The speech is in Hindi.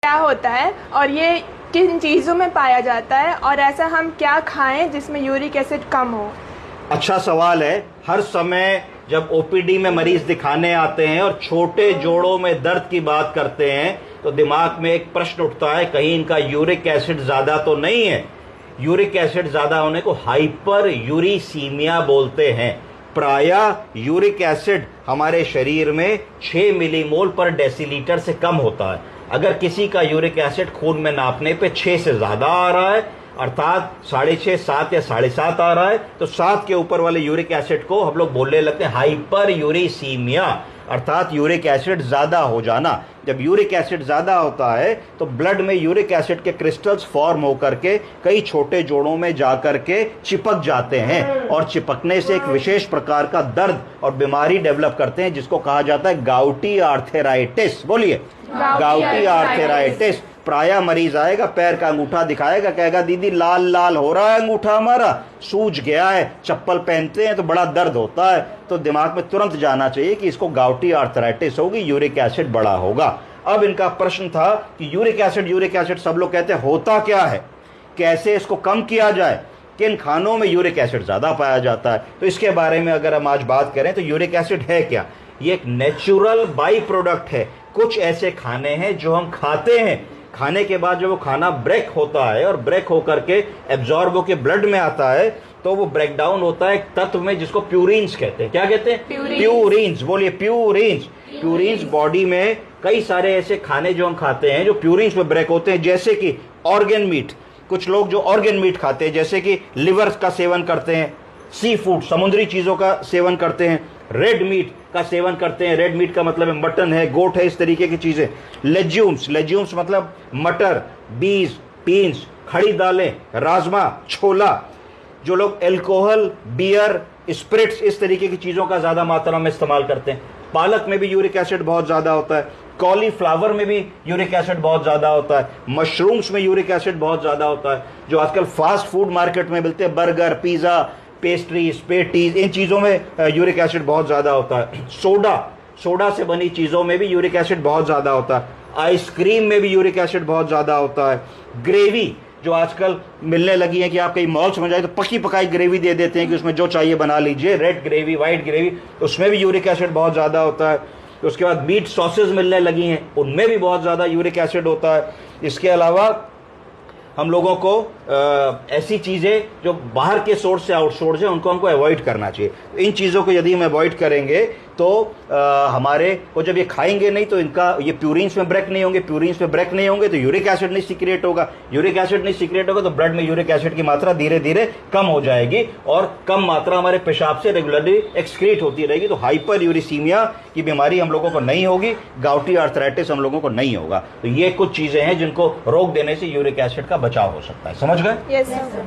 क्या होता है और ये किन चीज़ों में पाया जाता है, और ऐसा हम क्या खाएं जिसमें यूरिक एसिड कम हो? अच्छा सवाल है। हर समय जब ओपीडी में मरीज दिखाने आते हैं और छोटे जोड़ों में दर्द की बात करते हैं तो दिमाग में एक प्रश्न उठता है, कहीं इनका यूरिक एसिड ज्यादा तो नहीं है। यूरिक एसिड ज्यादा होने को हाइपर यूरिसीमिया बोलते हैं। प्रायः यूरिक एसिड हमारे शरीर में 6 मिलीमोल पर डेसीलीटर से कम होता है। अगर किसी का यूरिक एसिड खून में नापने पे 6 से ज्यादा आ रहा है, अर्थात 6.5, 7 या 7.5 आ रहा है, तो 7 के ऊपर वाले यूरिक एसिड को हम लोग बोलने लगते हैं हाइपर यूरिसीमिया, अर्थात यूरिक एसिड ज्यादा हो जाना। जब यूरिक एसिड ज्यादा होता है तो ब्लड में यूरिक एसिड के क्रिस्टल्स फॉर्म होकर के कई छोटे जोड़ों में जाकर के चिपक जाते हैं और चिपकने से एक विशेष प्रकार का दर्द और बीमारी डेवलप करते हैं जिसको कहा जाता है गाउटी आर्थराइटिस। बोलिए, गाउटी आर्थराइटिस। प्रायः मरीज आएगा, पैर का अंगूठा दिखाएगा, कहेगा दीदी लाल लाल हो रहा है अंगूठा हमारा, सूज गया है, चप्पल पहनते हैं तो बड़ा दर्द होता है। तो दिमाग में तुरंत जाना चाहिए कि इसको गाउटी आर्थराइटिस होगी, यूरिक एसिड बढ़ा होगा। अब इनका प्रश्न था कि यूरिक एसिड सब लोग कहते हैं होता क्या है, कैसे इसको कम किया जाए, किन खानों में यूरिक एसिड ज्यादा पाया जाता है। तो इसके बारे में अगर हम आज बात करें तो यूरिक एसिड है क्या? ये एक नेचुरल बाई प्रोडक्ट है। कुछ ऐसे खाने हैं जो हम खाते हैं, खाने के बाद जब वो खाना ब्रेक होता है और ब्रेक होकर के एब्जॉर्ब होकर ब्लड में आता है तो वो ब्रेक डाउन होता है एक तत्व में जिसको प्यूरिन्स कहते हैं। क्या कहते हैं? प्यूरिन्स। बोलिए, प्यूरिन्स। प्यूरिन्स बॉडी में कई सारे ऐसे खाने जो हम खाते हैं जो प्यूरिन्स में ब्रेक होते हैं, जैसे कि ऑर्गन मीट। कुछ लोग जो ऑर्गन मीट खाते हैं, जैसे कि लिवर का सेवन करते हैं, सी फूड समुद्री चीजों का सेवन करते हैं, रेड मीट का सेवन करते हैं। रेड मीट का मतलब है मटन है, गोट है, इस तरीके की चीजें। लेज्यूम्स मतलब मटर, बीज, बीन्स, खड़ी दालें, राजमा, छोला। जो लोग एल्कोहल, बियर, स्पिरिट्स, इस तरीके की चीजों का ज्यादा मात्रा में इस्तेमाल करते हैं। पालक में भी यूरिक एसिड बहुत ज्यादा होता है, कॉलीफ्लावर में भी यूरिक एसिड बहुत ज्यादा होता है, मशरूम्स में यूरिक एसिड बहुत ज्यादा होता है। जो आजकल फास्ट फूड मार्केट में मिलते हैं, बर्गर, पिज्जा, पेस्ट्रीज, पेटीज, इन चीजों में यूरिक एसिड बहुत ज्यादा होता है। सोडा से बनी चीजों में भी यूरिक एसिड बहुत ज्यादा होता है। आइसक्रीम में भी यूरिक एसिड बहुत ज्यादा होता है। ग्रेवी जो आजकल मिलने लगी है कि आप कहीं मॉल्स में जाए तो पकी पकाई ग्रेवी दे देते हैं कि उसमें जो चाहिए बना लीजिए, रेड ग्रेवी, व्हाइट ग्रेवी, उसमें भी यूरिक एसिड बहुत ज्यादा होता है। तो उसके बाद मीट सॉसेज मिलने लगी हैं, उनमें भी बहुत ज्यादा यूरिक एसिड होता है। इसके अलावा हम लोगों को ऐसी चीजें जो बाहर के सोर्स से आउटसोर्स है उनको हमको अवॉइड करना चाहिए। तो इन चीजों को यदि हम अवॉइड करेंगे तो हमारे को जब ये खाएंगे नहीं तो इनका ये प्यूरिन्स में ब्रेक नहीं होंगे, प्यूरिन्स में ब्रेक नहीं होंगे तो यूरिक एसिड नहीं सीक्रेट होगा, यूरिक एसिड नहीं सीक्रेट होगा तो ब्लड में यूरिक एसिड की मात्रा धीरे धीरे कम हो जाएगी और कम मात्रा हमारे पेशाब से रेगुलरली एक्सक्रीट होती रहेगी। तो हाइपर यूरिसीमिया की बीमारी हम लोगों को नहीं होगी, गाउटी आर्थराइटिस हम लोगों को नहीं होगा। तो ये कुछ चीजें हैं जिनको रोक देने से यूरिक एसिड का बचाव हो सकता है। समझ गए? Yes sir.